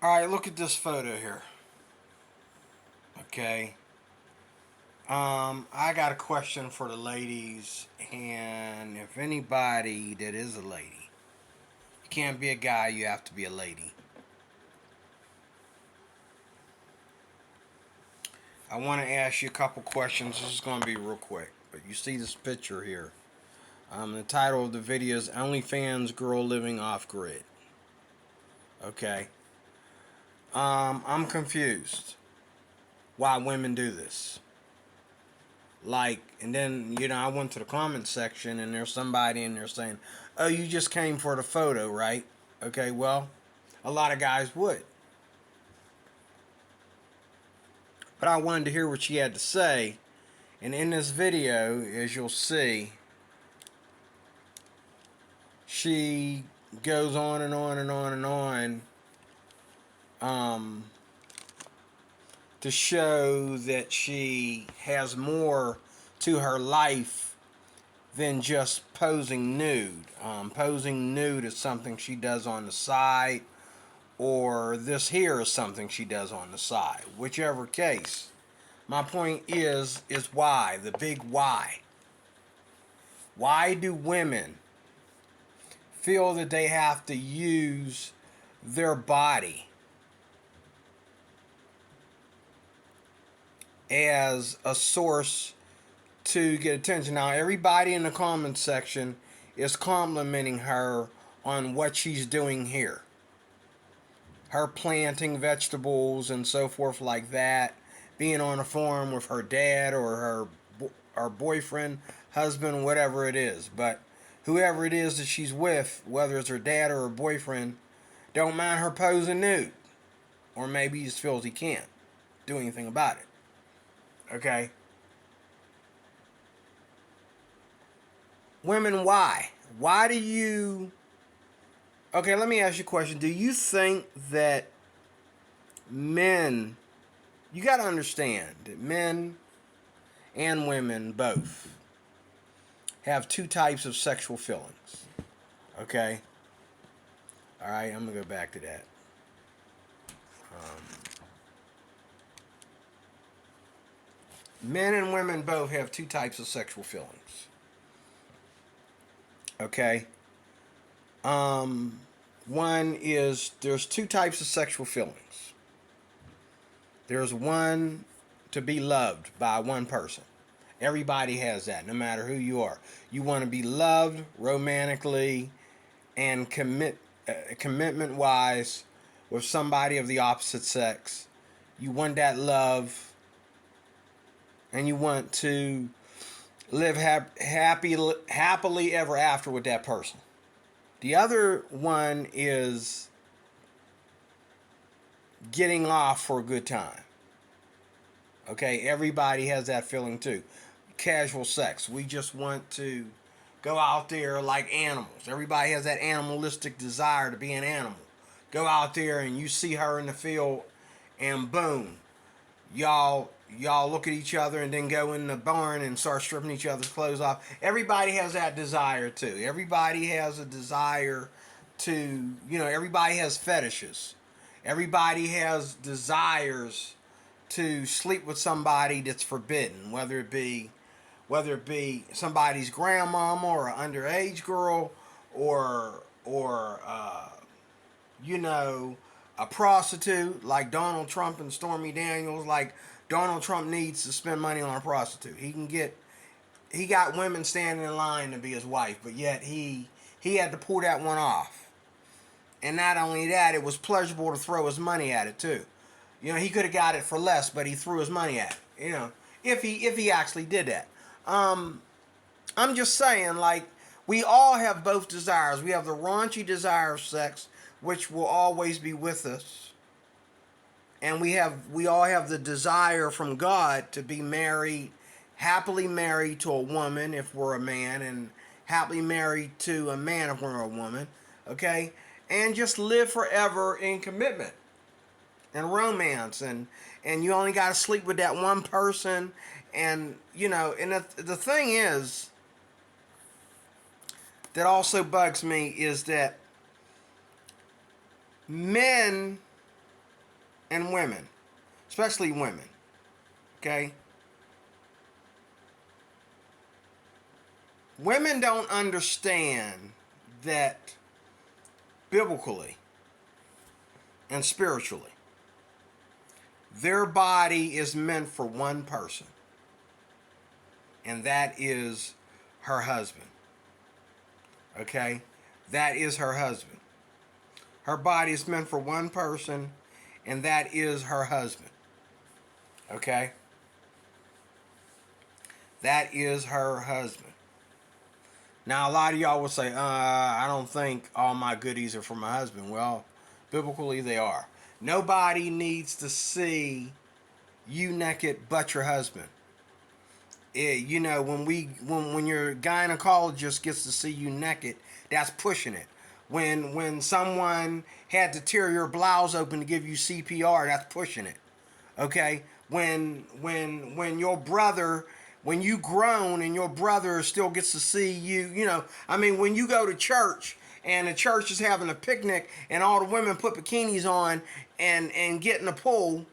Alright, look at this photo here. Okay. I got a question for the ladies, and if anybody that is a lady, you can't be a guy, you have to be a lady. I want to ask you a couple questions. This is going to be real quick, but you see this picture here. The title of the video is OnlyFans Girl Living Off Grid. Okay. I'm confused why women do this. Like, and then, I went to the comment section and there's somebody in there saying, oh, you just came for the photo, right? Okay, well, a lot of guys would. But I wanted to hear what she had to say. And in this video, as you'll see, she goes on and on and on and on to show that she has more to her life than just posing nude. Posing nude is something she does on the side, or this here is something she does on the side. Whichever case. My point is why, the big why. Why do women feel that they have to use their body as a source to get attention? Now, everybody in the comments section is complimenting her on what she's doing here. Her planting vegetables and so forth like that, being on a farm with her dad or her boyfriend, husband, whatever it is. But whoever it is that she's with, whether it's her dad or her boyfriend, don't mind her posing nude. Or maybe he just feels he can't do anything about it. Okay? Women, why? Why do you... Okay, let me ask you a question. Do you think that men... You got to understand that men and women both have two types of sexual feelings. Okay? Alright, I'm going to go back to that. Men and women both have two types of sexual feelings. Okay? One is, there's two types of sexual feelings. There's one to be loved by one person. Everybody has that, no matter who you are. You want to be loved romantically and commitment-wise with somebody of the opposite sex. You want that love, and you want to live happily ever after with that person. The other one is getting off for a good time. Okay, everybody has that feeling too. Casual sex. We just want to go out there like animals. Everybody has that animalistic desire to be an animal. Go out there and you see her in the field and boom, y'all look at each other and then go in the barn and start stripping each other's clothes off. Everybody has that desire too. Everybody has a desire to, everybody has fetishes. Everybody has desires to sleep with somebody that's forbidden, whether it be somebody's grandmama or an underage girl or a prostitute like Donald Trump and Stormy Daniels. Like, Donald Trump needs to spend money on a prostitute. He got women standing in line to be his wife, but yet he had to pull that one off. And not only that, it was pleasurable to throw his money at it too. He could have got it for less, but he threw his money at it. If he actually did that. I'm just saying, like, we all have both desires. We have the raunchy desire of sex, which will always be with us. And we all have the desire from God to be married, happily married to a woman if we're a man, and happily married to a man if we're a woman. Okay? And just live forever in commitment and romance, and you only got to sleep with that one person. And and the thing is that also bugs me is that men and women, especially women, okay? Women don't understand that biblically and spiritually, their body is meant for one person, and that is her husband. Okay? That is her husband. Her body is meant for one person, and that is her husband. Okay? That is her husband. Now, a lot of y'all will say, I don't think all my goodies are for my husband. Well, biblically, they are. Nobody needs to see you naked but your husband. You know, when your gynecologist gets to see you naked, that's pushing it. When someone had to tear your blouse open to give you CPR, that's pushing it. Okay? When your brother, when you grown and your brother still gets to see you, you know, I mean, when you go to church and the church is having a picnic and all the women put bikinis on and get in the pool,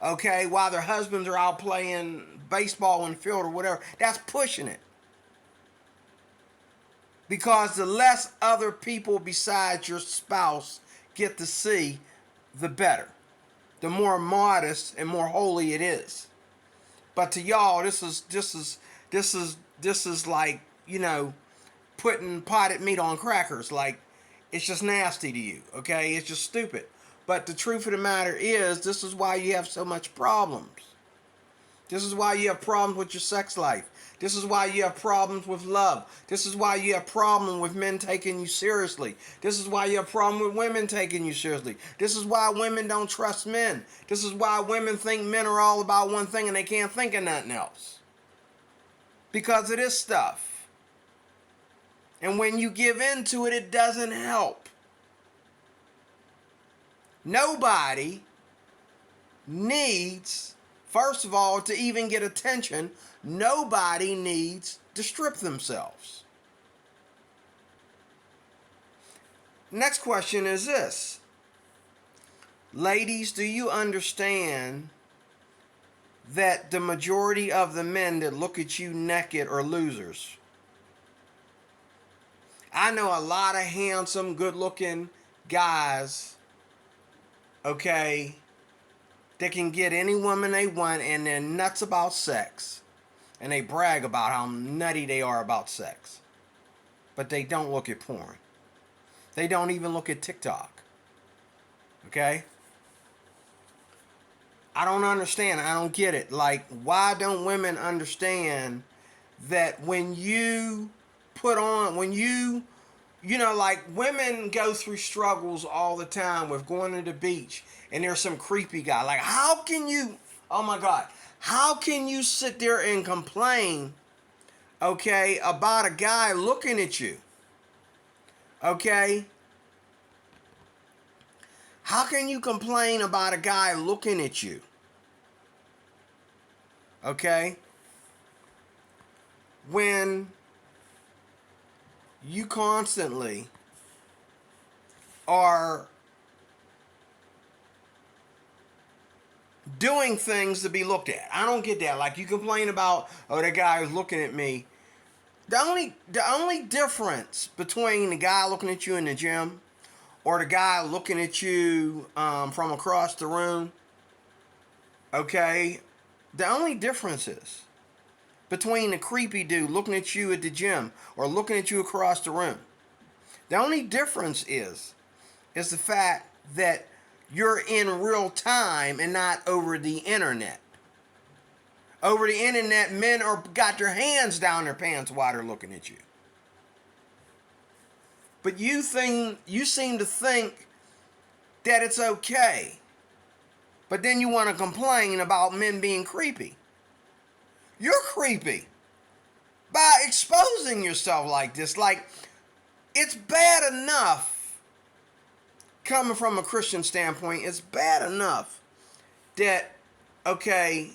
okay, while their husbands are out playing baseball in the field or whatever, that's pushing it. Because the less other people besides your spouse get to see, the better. The more modest and more holy it is. But to y'all, this is like, you know, putting potted meat on crackers. Like, it's just nasty to you, okay? It's just stupid. But the truth of the matter is, this is why you have so much problems. This is why you have problems with your sex life. This is why you have problems with love. This is why you have problems with men taking you seriously. This is why you have problems with women taking you seriously. This is why women don't trust men. This is why women think men are all about one thing and they can't think of nothing else. Because of this stuff. And when you give in to it, it doesn't help. Nobody needs, first of all, to even get attention, nobody needs to strip themselves. Next question is this. Ladies, do you understand that the majority of the men that look at you naked are losers? I know a lot of handsome, good-looking guys, okay, that can get any woman they want and they're nuts about sex. And they brag about how nutty they are about sex. But they don't look at porn. They don't even look at TikTok. Okay? I don't understand. I don't get it. Like, why don't women understand that when you put on, when you know, like, women go through struggles all the time with going to the beach and there's some creepy guy. Like, how can you, oh my God, how can you sit there and complain, okay, about a guy looking at you? Okay? How can you complain about a guy looking at you? Okay? When you constantly are doing things to be looked at. I don't get that. Like, you complain about, oh, that guy is looking at me. The only difference between the guy looking at you in the gym or the guy looking at you from across the room, okay, the only difference is between the creepy dude looking at you at the gym or looking at you across the room. The only difference is the fact that you're in real time and not over the internet. Over the internet, men are got their hands down their pants while they're looking at you. But you seem to think that it's okay. But then you want to complain about men being creepy. You're creepy by exposing yourself like this. Like, it's bad enough, coming from a Christian standpoint, it's bad enough that, okay,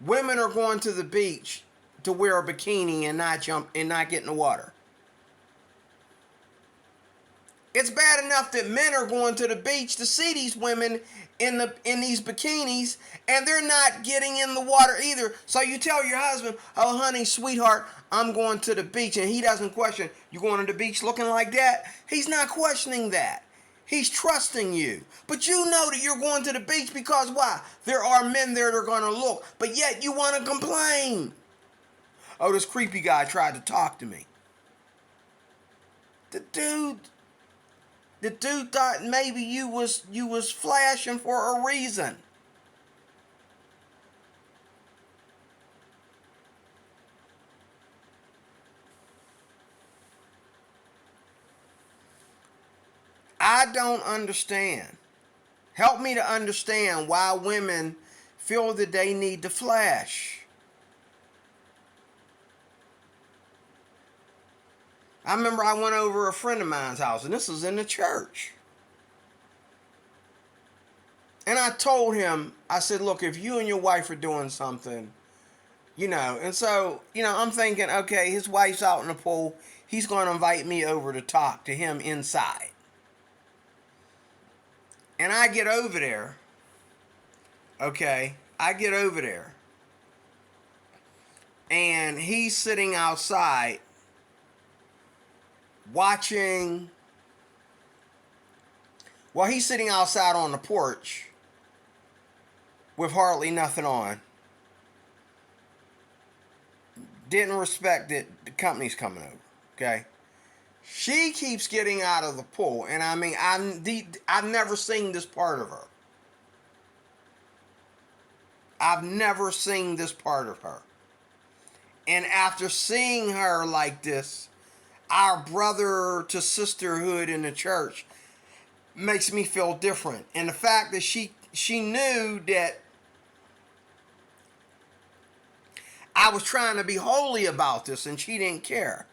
women are going to the beach to wear a bikini and not jump and not get in the water. It's bad enough that men are going to the beach to see these women in these bikinis, and they're not getting in the water either. So you tell your husband, "Oh, honey, sweetheart, I'm going to the beach," and he doesn't question, "You going to the beach looking like that?" He's not questioning that. He's trusting you. But you know that you're going to the beach because why? There are men there that are going to look, but yet you want to complain. "Oh, this creepy guy tried to talk to me." The dude thought maybe you was flashing for a reason. I don't understand. Help me to understand why women feel that they need to flash. I remember I went over a friend of mine's house, and this was in the church. And I told him, I said, "Look, if you and your wife are doing something, and so, I'm thinking, okay, his wife's out in the pool. He's going to invite me over to talk to him inside." And I get over there, okay? I get over there, and he's sitting outside watching. Well, he's sitting outside on the porch with hardly nothing on. Didn't respect that the company's coming over, okay? She keeps getting out of the pool, and I mean, I've never seen this part of her. I've never seen this part of her. And after seeing her like this, our brother to sisterhood in the church makes me feel different. And the fact that she knew that I was trying to be holy about this, and she didn't care.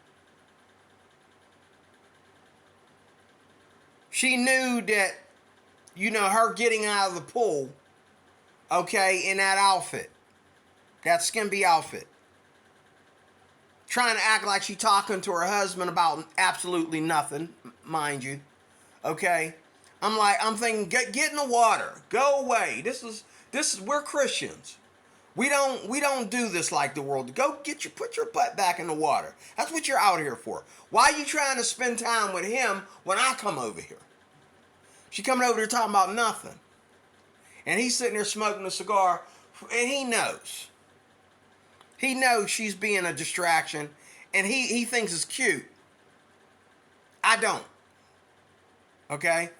She knew that, her getting out of the pool, okay, in that outfit, that skimpy outfit, trying to act like she's talking to her husband about absolutely nothing, mind you, okay? I'm thinking, get in the water, go away. This is we're Christians. We don't do this like the world. Go put your butt back in the water. That's what you're out here for. Why are you trying to spend time with him when I come over here? She coming over here talking about nothing. And he's sitting there smoking a cigar, and he knows. He knows she's being a distraction, and he thinks it's cute. I don't. Okay?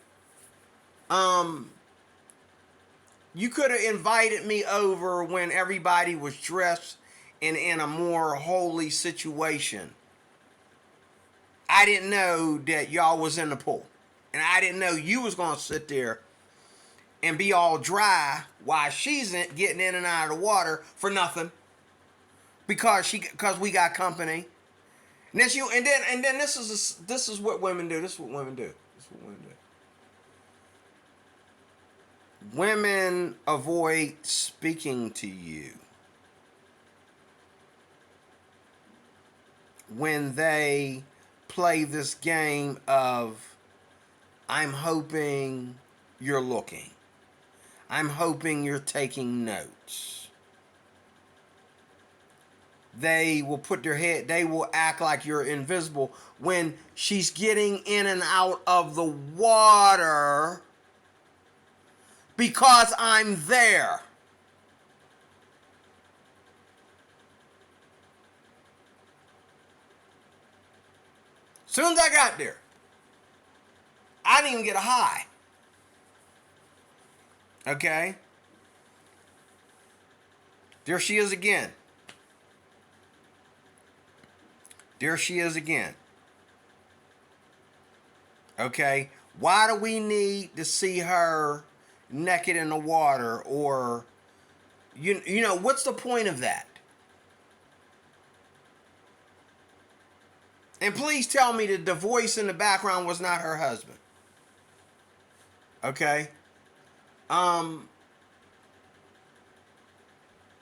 You could have invited me over when everybody was dressed and in a more holy situation. I didn't know that y'all was in the pool. And I didn't know you was going to sit there and be all dry while she's getting in and out of the water for nothing. Because we got company. And then this is what women do. This is what women do. Women avoid speaking to you when they play this game of, "I'm hoping you're looking. I'm hoping you're taking notes." They will they will act like you're invisible when she's getting in and out of the water because I'm there. Soon as I got there, I didn't even get a hi. Okay? There she is again. There she is again. Okay? Why do we need to see her naked in the water? Or, what's the point of that? And please tell me that the voice in the background was not her husband. Okay? I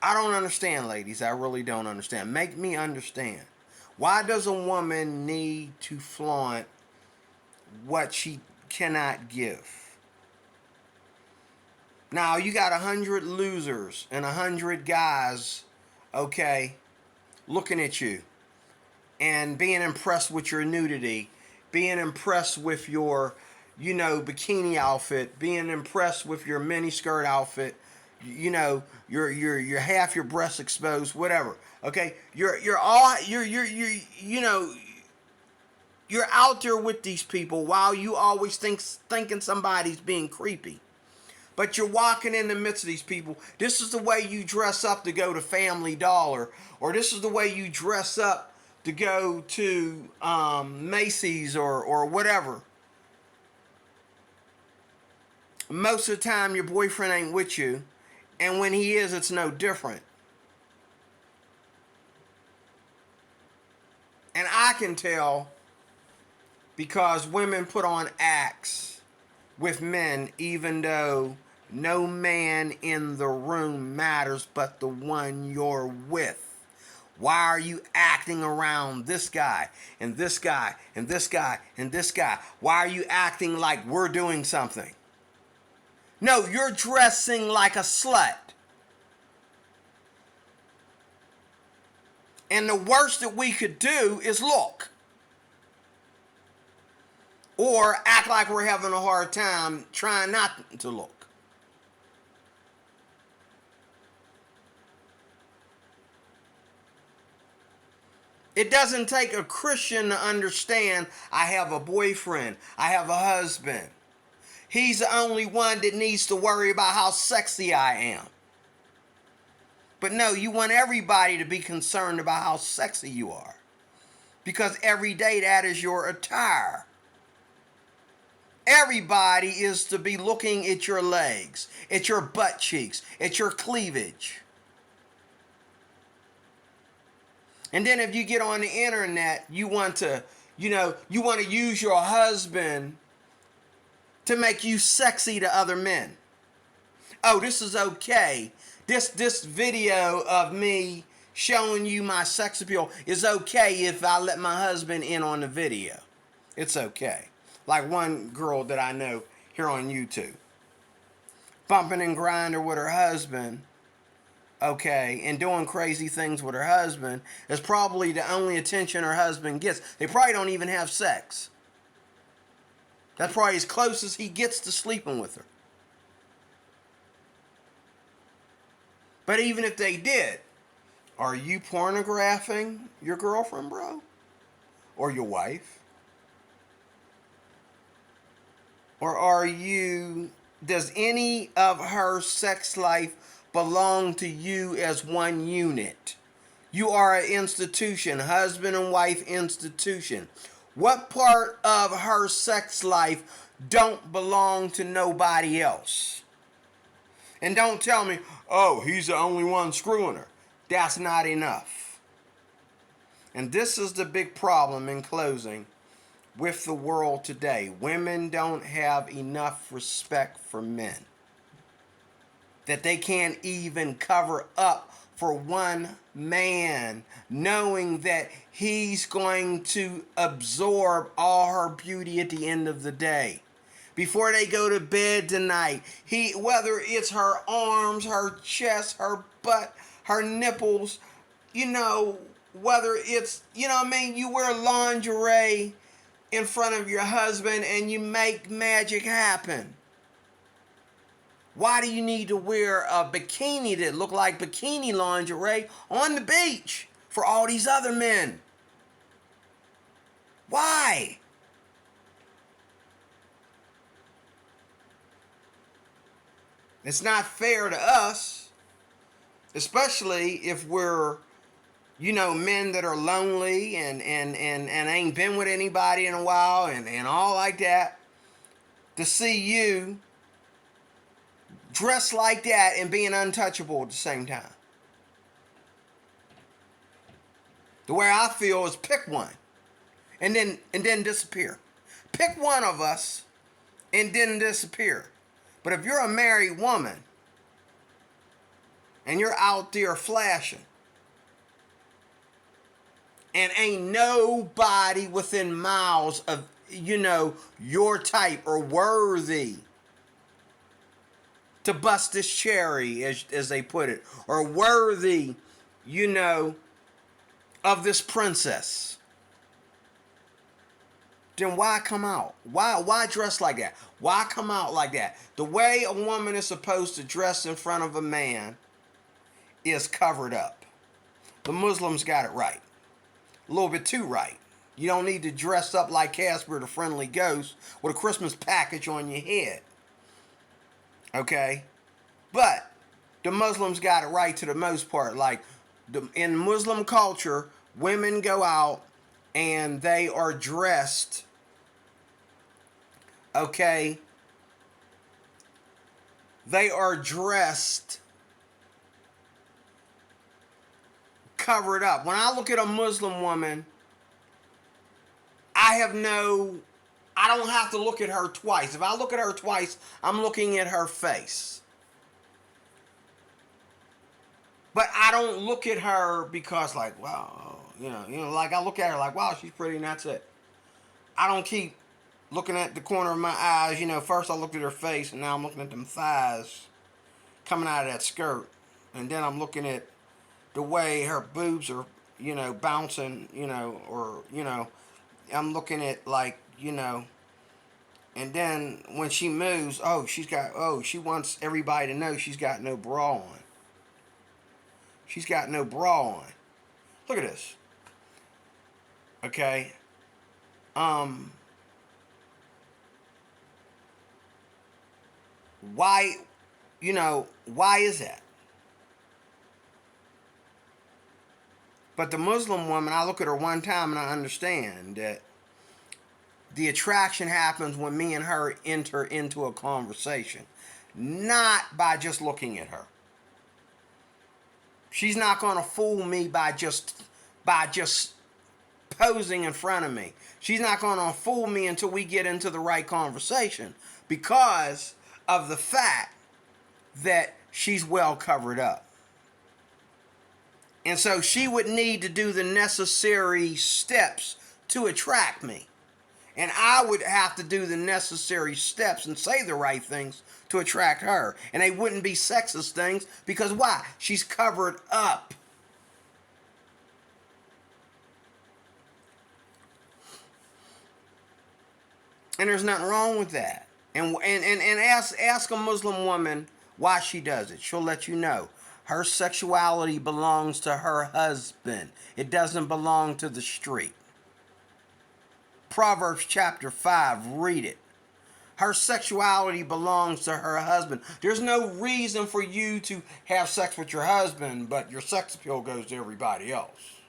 don't understand, ladies. I really don't understand. Make me understand. Why does a woman need to flaunt what she cannot give. Now, you got 100 losers and 100 guys, okay, looking at you and being impressed with your nudity, being impressed with your, bikini outfit, being impressed with your miniskirt outfit, your half your breasts exposed, whatever. Okay, you're out there with these people while you always thinking somebody's being creepy. But you're walking in the midst of these people. This is the way you dress up to go to Family Dollar, or this is the way you dress up to go to Macy's or whatever. Most of the time, your boyfriend ain't with you, and when he is, it's no different. And I can tell because women put on acts with men, even though no man in the room matters but the one you're with. Why are you acting around this guy and this guy and this guy and this guy? Why are you acting like we're doing something? No, you're dressing like a slut. And the worst that we could do is look. Or act like we're having a hard time trying not to look. It doesn't take a Christian to understand I have a boyfriend, I have a husband. He's the only one that needs to worry about how sexy I am. But no, you want everybody to be concerned about how sexy you are. Because every day that is your attire. Everybody is to be looking at your legs, at your butt cheeks, at your cleavage. And then if you get on the internet, you want to use your husband to make you sexy to other men. Oh, this is okay. This video of me showing you my sex appeal is okay if I let my husband in on the video. It's okay. Like one girl that I know here on YouTube. Bumping and grinding with her husband, okay, and doing crazy things with her husband is probably the only attention her husband gets. They probably don't even have sex. That's probably as close as he gets to sleeping with her. But even if they did, are you pornographing your girlfriend, bro? Or your wife? Or does any of her sex life belong to you as one unit? You are an institution, husband and wife institution. What part of her sex life don't belong to nobody else? And don't tell me, oh, he's the only one screwing her. That's not enough. And this is the big problem in closing with the world today. Women don't have enough respect for men. That they can't even cover up for one man, knowing that he's going to absorb all her beauty at the end of the day. Before they go to bed tonight, whether it's her arms, her chest, her butt, her nipples, whether it's, you wear lingerie in front of your husband and you make magic happen. Why do you need to wear a bikini that look like bikini lingerie on the beach for all these other men? Why? It's not fair to us, especially if we're, men that are lonely and ain't been with anybody in a while and all like that, to see you dressed like that and being untouchable at the same time. The way I feel is pick one and then disappear. Pick one of us and then disappear. But if you're a married woman and you're out there flashing and ain't nobody within miles of your type or worthy to bust this cherry, as they put it, or worthy, of this princess, then why come out? Why dress like that? Why come out like that? The way a woman is supposed to dress in front of a man is covered up. The Muslims got it right. A little bit too right. You don't need to dress up like Casper the Friendly Ghost with a Christmas package on your head. Okay? But the Muslims got it right to the most part. Like, in Muslim culture, women go out and they are dressed, okay? They are dressed covered up. When I look at a Muslim woman, I don't have to look at her twice. If I look at her twice, I'm looking at her face. But I don't look at her because, like, wow, like I look at her like, wow, she's pretty, and that's it. I don't keep looking at the corner of my eyes. First I looked at her face, and now I'm looking at them thighs coming out of that skirt. And then I'm looking at the way her boobs are, bouncing, I'm looking at, like, and then when she moves, she wants everybody to know she's got no bra on. She's got no bra on. Look at this. Okay. Why is that? But the Muslim woman, I look at her one time and I understand that the attraction happens when me and her enter into a conversation, not by just looking at her. She's not going to fool me by just posing in front of me. She's not going to fool me until we get into the right conversation, because of the fact that she's well covered up. And so she would need to do the necessary steps to attract me. And I would have to do the necessary steps and say the right things to attract her. And they wouldn't be sexist things, because why? She's covered up. And there's nothing wrong with that. And ask a Muslim woman why she does it. She'll let you know. Her sexuality belongs to her husband. It doesn't belong to the street. Proverbs chapter 5, read it. Her sexuality belongs to her husband. There's no reason for you to have sex with your husband, but your sex appeal goes to everybody else.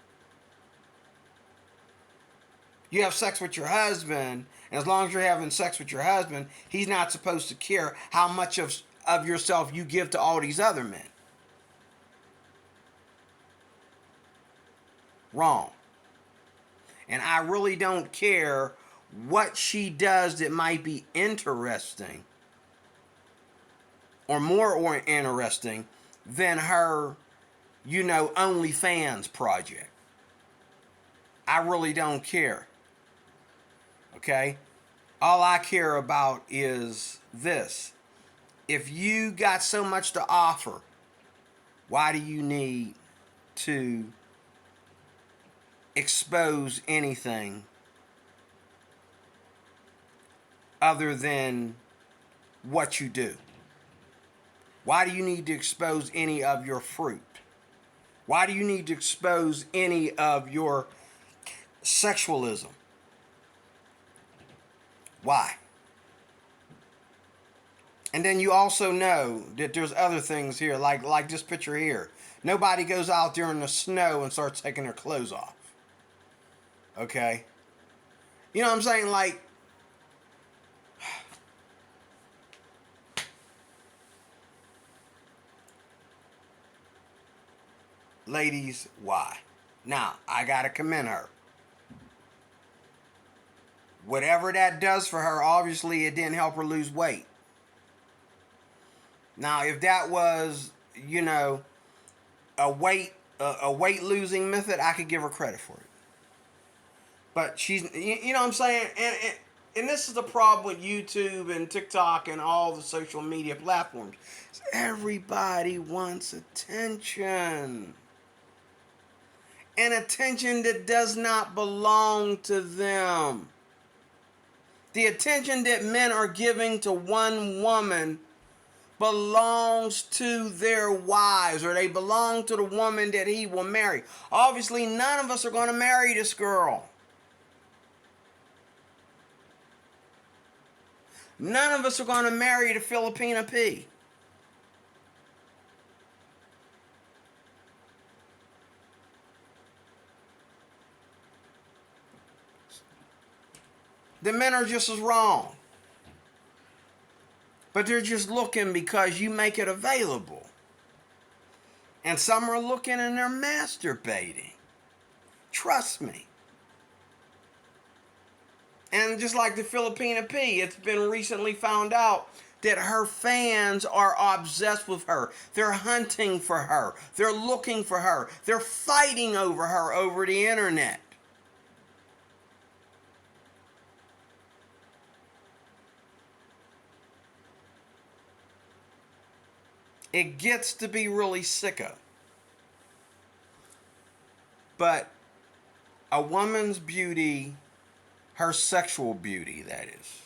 You have sex with your husband, and as long as you're having sex with your husband, he's not supposed to care how much of yourself you give to all these other men. Wrong. And I really don't care what she does that might be interesting or more interesting than her, OnlyFans project. I really don't care. Okay? All I care about is this. If you got so much to offer, why do you need to expose anything other than what you do? Why do you need to expose any of your fruit? Why do you need to expose any of your sexualism? Why? And then you also know that there's other things here, like this picture here. Nobody goes out there in the snow and starts taking their clothes off. Okay? You know what I'm saying? Like, ladies, why? Now, I gotta commend her. Whatever that does for her, obviously it didn't help her lose weight. Now, if that was, a weight losing method, I could give her credit for it. But she's, you know what I'm saying? And this is the problem with YouTube and TikTok and all the social media platforms. Everybody wants attention. And attention that does not belong to them. The attention that men are giving to one woman belongs to their wives, or they belong to the woman that he will marry. Obviously, none of us are going to marry this girl. None of us are going to marry the Filipina P. The men are just as wrong. But they're just looking because you make it available. And some are looking and they're masturbating. Trust me. And just like the Filipina P, it's been recently found out that her fans are obsessed with her. They're hunting for her. They're looking for her. They're fighting over her over the internet. It gets to be really sicko. But a woman's beauty, her sexual beauty, that is,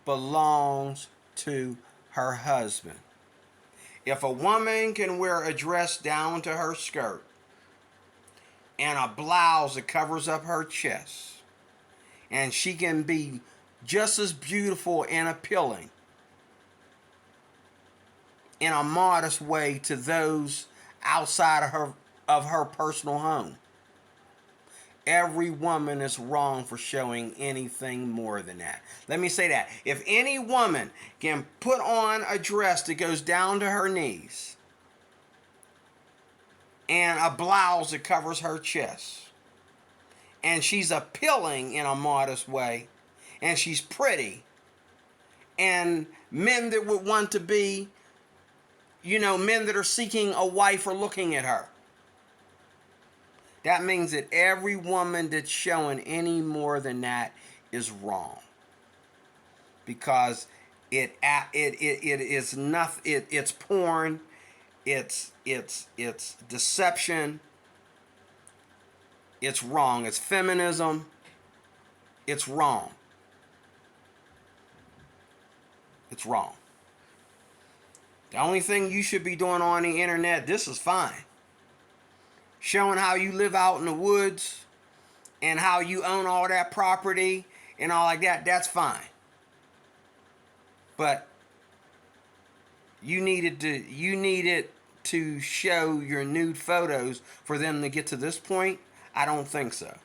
belongs to her husband. If a woman can wear a dress down to her skirt and a blouse that covers up her chest, and she can be just as beautiful and appealing in a modest way to those outside of her personal home, every woman is wrong for showing anything more than that. Let me say that. If any woman can put on a dress that goes down to her knees and a blouse that covers her chest, and she's appealing in a modest way, and she's pretty, and men that would want to be, men that are seeking a wife are looking at her, that means that every woman that's showing any more than that is wrong. Because it is nothing. It's porn. It's deception. It's wrong. It's feminism. It's wrong. It's wrong. The only thing you should be doing on the internet, this is fine. Showing how you live out in the woods and how you own all that property and all like that, that's fine. But you needed to show your nude photos for them to get to this point? I don't think so.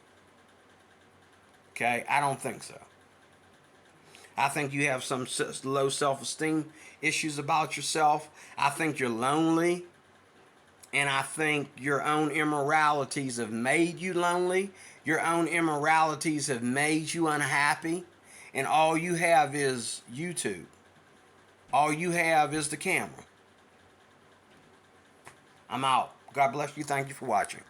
Okay? I don't think so. I think you have some low self-esteem issues about yourself. I think you're lonely. And I think your own immoralities have made you lonely. Your own immoralities have made you unhappy. And all you have is YouTube. All you have is the camera. I'm out. God bless you. Thank you for watching.